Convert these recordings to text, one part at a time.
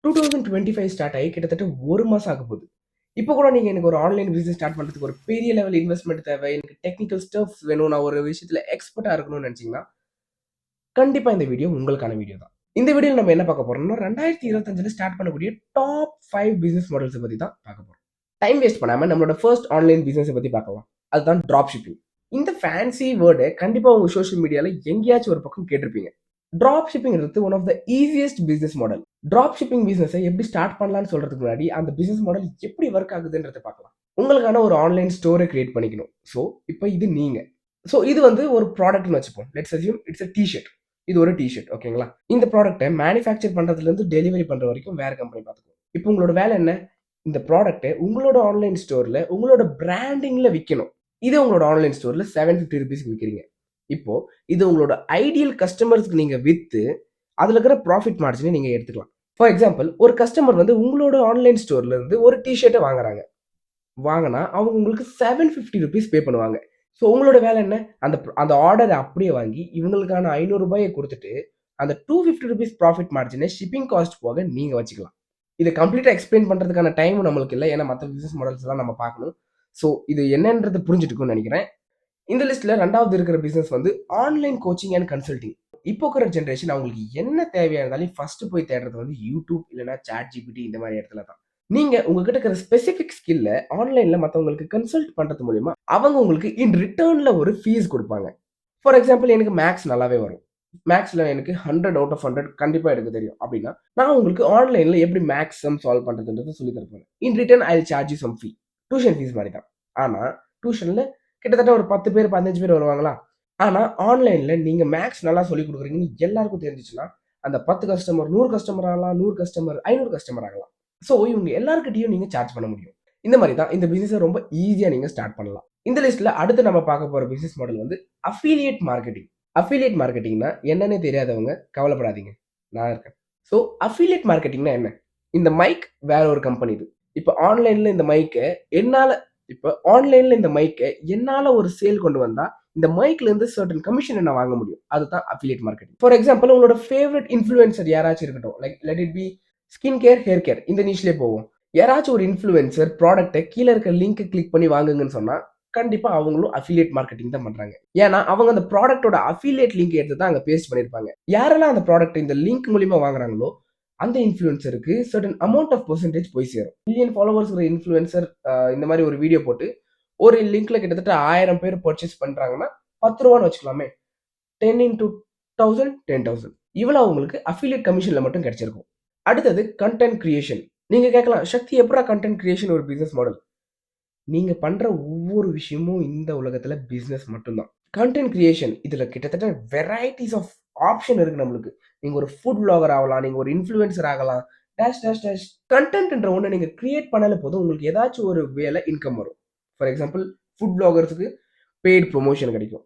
2025 start ஆகி கிட்டத்தட்ட 1 மாசம் ஆக போகுது. இப்போ கூட நீங்க எனக்கு ஒரு ஆன்லைன் பிசினஸ் ஸ்டார்ட் பண்றதுக்கு ஒரு பெரிய லெவல் இன்வெஸ்ட்மென்ட் தேவை. எனக்கு டெக்னிக்கல் ஸ்டஃப்ஸ் வேணும். நான் ஒரு விஷயத்துல எக்ஸ்பர்ட்டா இருக்கணும்னு நினைச்சீங்கன்னா, கண்டிப்பா இந்த வீடியோ உங்களுக்கான வீடியோ தான். இந்த வீடியோல நம்ம என்ன பார்க்க போறோம்னா, 2025ல ஸ்டார்ட் பண்ணக்கூடிய டாப் 5 பிசினஸ் மாடல்ஸ் பத்தி தான் பார்க்க போறோம். டைம் வேஸ்ட் பண்ணாம நம்மளோட ஃபர்ஸ்ட் ஆன்லைன் பிசினஸ் பத்தி பார்க்கலாம். அதுதான் டிராப் ஷிப்பிங். இந்த ஃபேன்சி வேர்ட கண்டிப்பா உங்க சோஷியல் மீடியால எங்கேயாச்சும் ஒரு பக்கம் கேட்டிருப்பீங்க. டிராப் ஷிப்பிங்கிறது one of the easiest business model. Drop shipping பிசினஸை எப்படி ஸ்டார்ட் பண்ணலாம்னு சொல்றதுக்கு முன்னாடி அந்த பிசினஸ் மாடல் எப்படி ஒர்க் ஆகுதுன்றதை பார்க்கலாம். உங்களுக்கான ஒரு ஆன்லைன் ஸ்டோரை கிரியேட் பண்ணிக்கணும். ஸோ இப்போ இது நீங்க. ஸோ இது வந்து ஒரு ப்ராடக்ட்னு வச்சுப்போம். Let's assume it's a T-shirt. இது ஒரு டி-ஷர்ட் ஓகேங்களா? இந்த ப்ராடக்ட்டை மேனுஃபேக்சர் பண்றதுல இருந்து டெலிவரி பண்ற வரைக்கும் வேற கம்பெனி பார்த்துக்கும். இப்போ உங்களோட வேலை என்ன? இந்த ப்ராடக்ட்டை உங்களோட ஆன்லைன் ஸ்டோர்ல உங்களோட பிராண்டிங்ல விற்கணும். இது உங்களோட ஆன்லைன் ஸ்டோர்ல ₹750 விற்கிறீங்க. இப்போ இது உங்களோட ஐடியல் கஸ்டமர்ஸ்க்கு நீங்க வித்து அதுல இருக்கிற ப்ராஃபிட் மார்ஜினை நீங்க எடுத்துக்கலாம். ஃபார் எக்ஸாம்பிள் ஒரு கஸ்டமர் வந்து உங்களோட ஆன்லைன் ஸ்டோர்ல இருந்து ஒரு டி-ஷர்ட்டை வாங்குறாங்க. வாங்குனா அவங்க உங்களுக்கு ₹750 பே பண்ணுவாங்க. ஸோ உங்களோட வேலை என்ன? அந்த ஆர்டர அப்படியே வாங்கி இவங்களுக்கான ₹500 குடுத்துட்டு, அந்த ₹250 ப்ராஃபிட் மார்ஜின ஷிப்பிங் காஸ்ட் போக நீங்க வச்சுக்கலாம். இத கம்ப்ளீட்டா எக்ஸ்பிளைன் பண்றதுக்கான டைமும் நம்மளுக்கு இல்ல. ஏன்னா மத்த பிசினஸ் மாடல்ஸ்லாம் நம்ம பார்க்கணும். ஸோ இது என்னன்றது புரிஞ்சுட்டுருக்கும்னு நெனைக்கிறேன். இந்த லிஸ்ட்ல 2வது இருக்கிற பிசினஸ் வந்து ஆன்லைன் கோச்சிங் அண்ட் கன்சல்டிங். இப்போ இருக்கிற ஜெனரேஷன் அவங்களுக்கு என்ன தேவையா இருந்தாலும் ஃபர்ஸ்ட் போய் தேடுறது வந்து YouTube இல்லன்னா ChatGPT இந்த மாரி இடத்துல தான். நீங்க உங்ககிட்ட இருக்கிற ஸ்பெசிஃபிக் ஸ்கில்ல ஆன்லைன்ல மத்தவங்களுக்கு கன்சல்ட் பண்றது மூலியமா அவங்க உங்களுக்கு இன் ரிட்டர்ன்ல ஒரு ஃபீஸ் குடுப்பாங்க. ஃபார் எக்ஸாம்பிள் எனக்கு மேத்ஸ் நல்லாவே வரும். மேத்ஸ்ல எனக்கு 100 அவுட் ஆஃப் 100 கண்டிப்பா எடுக்க தெரியும் அப்படின்னா, நான் உங்களுக்கு ஆன்லைன்ல எப்படி மேத்ஸ் சம் சால்வ் பண்றதுன்றத சொல்லி தர போறேன். In return I will charge you some fee. Tuition fees மாரி தான். ஆனா, டியூஷன்ல கிட்டத்தட்ட ஒரு 10 பேர், 15 பேர் வருவாங்களா? ஆனா, ஆன்லைன்ல நீங்க மேத்ஸ் நல்லா சொல்லிக் குடுக்குறீங்கன்னு எல்லாருக்கும் தெரிஞ்சுச்சுன்னா, அந்த 10 கஸ்டமர் 100 கஸ்டமர் ஆகலாம், 100 கஸ்டமர் 500 கஸ்டமர் ஆகலாம். ஸோ, இவங்க எல்லார்கிட்டயும் நீங்க சார்ஜ் பண்ண முடியும். இந்த மாரி தான் இந்த பிசினஸ ரொம்ப ஈஸியா நீங்க ஸ்டார்ட் பண்ணலாம். இந்த லிஸ்ட்ல அடுத்து நம்ம பார்க்க போற பிசினஸ் மாடல் வந்து அஃபிலியேட் மார்க்கெட்டிங். அஃபிலியேட் மார்க்கெட்டிங்னா என்னன்னே தெரியாதவங்க கவலைப்படாதீங்க. நான் இருக்கேன். ஸோ, அஃபிலியேட் மார்க்கெட்டிங்னா என்ன? இந்த மைக் வேற ஒரு கம்பெனிது. இப்ப ஆன்லைன்ல இந்த மைக்க என்னால இப்ப ஆன்லைன்ல இந்த மைக்க என்னால ஒரு சேல் கொண்டு வந்தா, இந்த மைக்ல இருந்து சர்டன் கமிஷன் நான் வாங்க முடியும். அதுதான் அஃபிலியேட் மார்க்கெட்டிங். ஃபார் எக்ஸாம்பிள் உங்களோட ஃபேவரைட் இன்ஃப்ளூயன்சர் யாராச்சும் இருக்கட்டும். Like let it B skin care, hair care இந்த நிஷ்லயே போவோம். யாராச்சும் ஒரு இன்ஃப்ளூயன்சர் ப்ராடக்ட்ட கீழ இருக்க லிங்க் கிளிக் பண்ணி வாங்குங்கன்னு சொன்னா, கண்டிப்பா அவங்களும் அஃபிலியேட் மார்க்கெட்டிங் தான் பண்றாங்க. ஏன்னா, அவங்க அந்த ப்ராடக்ட்டோட அஃபிலியேட் லிங்க் எடுத்து தான் அங்க பேஸ்ட் பண்ணியிருப்பாங்க. யாரெல்லாம் அந்த ப்ராடக்ட் இந்த லிங்க் மூலியமா வாங்குறாங்களோ, அந்த இன்ஃப்ளூயன்சருக்கு சர்டன் அமௌண்ட் ஆஃப் பெர்சன்டேஜ் போய் சேரும். மில்லியன் ஃபாலோவர்ஸ் இருக்கிற இன்ஃப்ளூயன்சர் இந்த மாரி ஒரு வீடியோ போட்டு, ஒரு லிங்க்ல கிட்டத்தட்ட 1000 பேர் பர்ச்சேஸ் பண்றாங்கன்னா, ₹10ன்னு வச்சுக்கலாமே. 10 இன்டூ 1000 10,000 இவ்வளவு உங்களுக்கு அஃபிலியேட் கமிஷன்ல மட்டும் கிடைச்சிருக்கும். அடுத்தது கன்டென்ட் கிரியேஷன். நீங்க கேட்கலாம், சக்தி எப்புட்றா கன்டென்ட் கிரியேஷன் ஒரு பிசினஸ் மாடல்? நீங்க பண்ற ஒவ்வொரு விஷயமும் இந்த உலகத்துல பிசினஸ் மட்டும்தான். கன்டென்ட் கிரியேஷன் இதுல கிட்டத்தட்ட வெரைட்டிஸ் ஆஃப் ஆப்ஷன் இருக்கு நம்மளுக்கு. நீங்க ஒரு ஃபுட் விளாகர் ஆகலாம், நீங்க ஒரு இன்ஃப்ளூயன்சர் ஆகலாம். Dash dash dash. கன்டென்ட்ன்ற ஒண்ண நீங்க கிரியேட் பண்ணாலே போதும், உங்களுக்கு ஏதாச்சும் ஒரு வேல இன்கம் வரும். ஃபார் எக்ஸாம்பிள் ஃபுட் விளாகர்ஸ்க்கு பெய்ட் ப்ரமோஷன் கிடைக்கும்.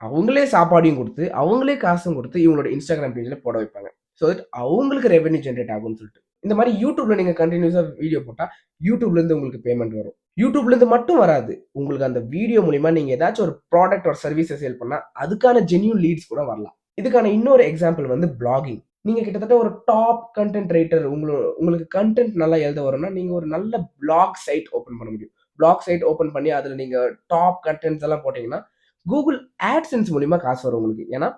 அவங்களே சாப்பாடையும் குடுத்து, அவங்களே காசும் குடுத்து இவங்களோட Instagram பேஜ்ல போட வைப்பாங்க. சோ தட் அவங்களுக்கு ரெவென்யூ ஜெனரேட் ஆகும்னு சொல்லிட்டு. இந்த மாரி YouTubeல நீங்க கன்டினியூஸா வீடியோ போட்டா, YouTubeல இருந்து உங்களுக்கு பேமெண்ட் வரும். YouTubeல இருந்து மட்டும் வராது. உங்களுக்கு அந்த வீடியோ மூலியமா நீங்க ஏதாச்சும் ஒரு ப்ராடக்ட் ஆர் சர்வீஸ சேல் பண்ணா, அதுக்கான ஜென்யூன் லீட்ஸ் கூட வரலாம். இதுக்கான இன்னொரு எக்ஸாம்பிள் வந்து வ்ளாகிங். நீங்க கிட்டத்தட்ட ஒரு டாப் கன்டென்ட் ரைட்டர் உங்களுக்கு கன்டென்ட் நல்லா எழுத வரும்னா, நீங்க ஒரு நல்ல வ்ளாக் சைட் ஓப்பன் பண்ண முடியும். வ்ளாக் சைட் ஓப்பன் பண்ணி அதுல நீங்க டாப் கன்டென்ட்ஸ் எல்லாம் போட்டீங்கன்னா, Google AdSense மூலியமா காசு வரும் உங்களுக்கு. ஏன்னா,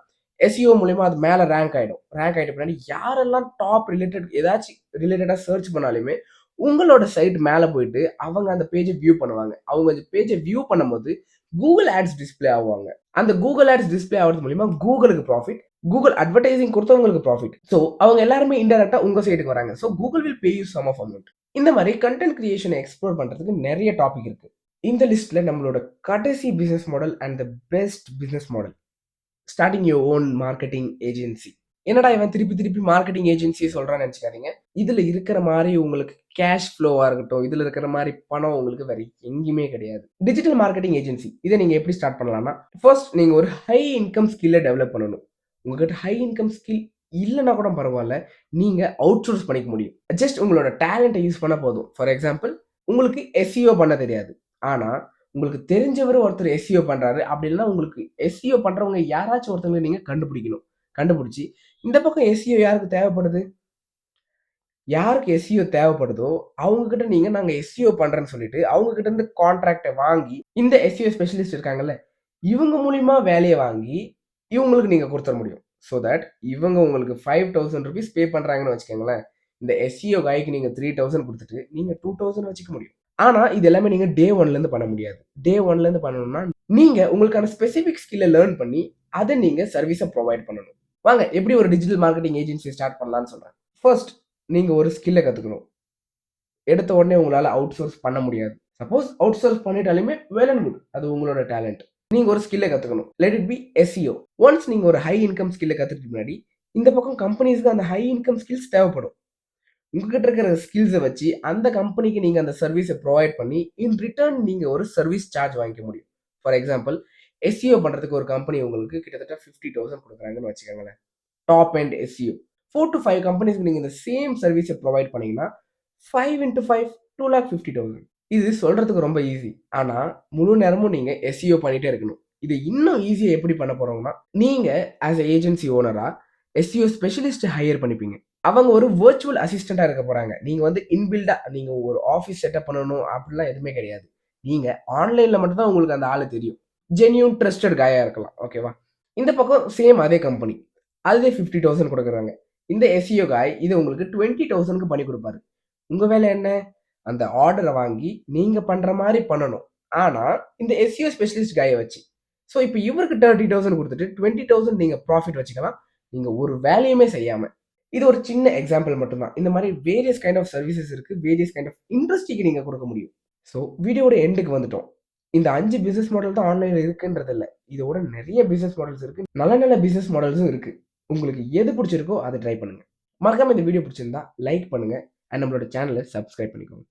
SEO மூலியமா அது மேல ரேங்க் ஆயிடும். ரேங்க் ஆயிட்ட பின்னாடி யாரெல்லாம் டாப் ரிலேட்டட் ஏதாச்சும் ரிலேட்டடா சர்ச் பண்ணாலுமே, உங்களோட சைட் மேல போயிட்டு அவங்க அந்த பேஜ வியூ பண்ணுவாங்க. அவங்க அந்த பேஜ வியூ பண்ணும்போது Google Ads டிஸ்ப்ளே ஆவாங்க. அந்த Google Ads டிஸ்ப்ளே ஆவறது மூலியமா Googleக்கு ப்ராஃபிட். Google அட்வர்டைசிங் குடுத்தவங்களுக்கு ப்ராஃபிட். சோ அவங்க எல்லாருமே இன்டைரக்ட்டா உங்க சைடுக்கு வராங்க. So Google will pay you some of amount. இந்த மாரி கன்டென்ட் கிரியேஷன எக்ஸ்ப்ளோர் பண்றதுக்கு நெறைய டாபிக் இருக்கு. இந்த லிஸ்ட்ல நம்மளோட கடைசி business model and the best business model. Starting your own marketing agency. என்னடா இவன் திருப்பி திருப்பி மார்க்கெட்டிங் ஏஜென்சி சொல்றான்னு நினைச்சுக்காதீங்க. இதுல இருக்கிற மாரி உங்களுக்கு கேஷ் ஃப்ளோவா இருக்கட்டும், இதுல இருக்கிற மாரி பணம் உங்களுக்கு வேற எங்கேயுமே கிடையாது. டிஜிட்டல் மார்க்கெட்டிங் ஏஜென்சி இத நீங்க எப்படி ஸ்டார்ட் பண்ணலாம்னா, ஃபர்ஸ்ட் நீங்க ஒரு ஹை இன்கம் ஸ்கில்ல டெவலப் பண்ணணும். உங்ககிட்ட ஹை இன்கம் ஸ்கில் இல்லன்னா கூட பரவால்ல. நீங்க அவுட்சோர்ஸ் பண்ணிக்க முடியும். ஜஸ்ட் உங்களோட டேலண்ட்ட யூஸ் பண்ணா போதும். ஃபார் எக்ஸாம்பிள் உங்களுக்கு SEO பண்ண தெரியாது. ஆனா உங்களுக்கு தெரிஞ்சவரு ஒருத்தர் SEO பண்றாரு. அப்படி இல்லன்னா உங்களுக்கு SEO பண்றவங்க யாராச்சும் ஒருத்தவங்கள நீங்க கண்டுபிடிக்கணும். கண்டுபிடிச்சு, இந்த பக்கம் SEO யாருக்கு தேவைப்படுது? யாருக்கு எஸ்இஓ தேவைப்படுதோ அவங்க கிட்ட நீங்க நாங்க எஸ்இஓ பண்றேன்னு சொல்லிட்டு அவங்க கிட்ட இருந்து கான்ட்ராக்டை வாங்கி இந்த எஸ்இஓ ஸ்பெஷலிஸ்ட் இருக்காங்கல்ல இவங்க மூலியமா வேலையை வாங்கி இவங்களுக்கு நீங்க கொடுத்துட முடியும். ஸோ தட் இவங்க உங்களுக்கு 5000 ருபீஸ் பே பண்றாங்கன்னு வச்சுக்கோங்களேன். இந்த எஸ்இஓ காய்க்கு நீங்க 3000 கொடுத்துட்டு நீங்க 2000 வச்சுக்க முடியும். ஆனா இது எல்லாமே நீங்க டே ஒன்ல இருந்து பண்ண முடியாது. டே ஒன்ல இருந்து பண்ணணும்னா நீங்க உங்களுக்கான ஸ்பெசிபிக் ஸ்கில்லை லேர்ன் பண்ணி அதை நீங்க சர்வீஸை ப்ரொவைட் பண்ணணும். வாங்க எப்படி ஒரு டிஜிட்டல் மார்க்கெட்டிங் ஏஜென்சி ஸ்டார்ட் பண்ணலாம்னு சொல்றேன். ஃபர்ஸ்ட் நீங்க ஒரு ஸ்கில்லை கத்துக்கணும். எடுத்த உடனே உங்களால அவுட் சோர்ஸ் பண்ண முடியாது. சப்போஸ் அவுட் சோர்ஸ் பண்ணிட்டாலுமே வெல் அண்ட் குட், அது உங்களோட டேலண்ட். நீங்க ஒரு ஸ்கில்லை கத்துக்கணும். Let it be SEO. Once நீங்க ஒரு ஹை இன்கம் ஸ்கில்லை கத்துக்கிட்டு முன்னாடி இந்த பக்கம் கம்பெனிஸ்க்கு அந்த ஹை இன்கம் ஸ்கில்ஸ் தேவைப்படும். உங்ககிட்ட இருக்கிற ஸ்கில்ஸை வச்சு அந்த கம்பெனிக்கு நீங்க அந்த சர்வீஸை ப்ரொவைட் பண்ணி இன் ரிட்டர்ன் நீங்க ஒரு சர்வீஸ் சார்ஜ் வாங்கிக்க முடியும். ஃபார் எக்ஸாம்பிள் எஸ்இஓ பண்றதுக்கு ஒரு கம்பெனி உங்களுக்கு கிட்டத்தட்ட 50,000 கொடுக்குறாங்கன்னு வச்சுக்கோங்களேன். டாப் அண்ட் எஸ்இஓ 4 to 5 கம்பெனிஸ்க்கு நீங்க இந்த சேம் சர்வீஸை ப்ரொவைட் பண்ணீங்கன்னா 5 into 5 2,50,000. இது சொல்றதுக்கு ரொம்ப ஈஸி. ஆனா முழு நேரமும் நீங்க எஸ்இஓ பண்ணிட்டே இருக்கணும். இது இன்னும் ஈஸியா எப்படி பண்ண போறோம்னா நீங்க ஆஸ் ஏஜென்சி ஓனரா எஸ்இஓ ஸ்பெஷலிஸ்ட் ஹையர் பண்ணிப்பீங்க. அவங்க ஒரு வர்ச்சுவல் அசிஸ்டண்டா இருக்க போறாங்க. நீங்க வந்து இன்பில்டா நீங்க ஒரு ஆஃபீஸ் செட்டப் பண்ணணும் அப்படிலாம் எதுவுமே கிடையாது. நீங்க ஆன்லைன்ல மட்டும் தான் உங்களுக்கு அந்த ஆளு தெரியும். ஜென்யூன் ட்ரஸ்டட் காயா இருக்கலாம். ஓகேவா? இந்த பக்கம் சேம் அதே கம்பெனி அதுவே 50,000 கொடுக்குறாங்க. இந்த எஸ்இஓ காய் இது உங்களுக்கு 20,000க்கு பண்ணி கொடுப்பாரு. உங்க வேலை என்ன? அந்த ஆர்டரை வாங்கி நீங்க பண்ற மாதிரி பண்ணணும். ஆனா இந்த எஸ்இஓ ஸ்பெஷலிஸ்ட் காயை வச்சு. ஸோ இப்போ இவருக்கு 30,000 கொடுத்துட்டு 20,000 நீங்க ப்ராஃபிட் வச்சுக்கலாம். நீங்க ஒரு வேலையுமே செய்யாம. இது ஒரு சின்ன எக்ஸாம்பிள் மட்டும்தான். இந்த மாதிரி வேரியஸ் கைண்ட் ஆஃப் சர்வீசஸ் இருக்கு. வேரியஸ் கைண்ட் ஆஃப் இண்டஸ்ட்ரிக்கு நீங்க கொடுக்க முடியும். ஸோ வீடியோட எண்டுக்கு வந்துட்டோம். இந்த 5 பிசினஸ் மாடல் தான் ஆன்லைன்ல இருக்குன்றது இல்ல. இதோட நிறைய பிசினஸ் மாடல்ஸ் இருக்கு. நல்ல நல்ல பிசினஸ் மாடல்ஸும் இருக்கு. உங்களுக்கு எது பிடிச்சிருக்கோ அதை ட்ரை பண்ணுங்க. மறக்காம இந்த வீடியோ பிடிச்சிருந்தா லைக் பண்ணுங்க அண்ட் நம்மளோட சேனலை சப்ஸ்கிரைப் பண்ணிக்கோங்க.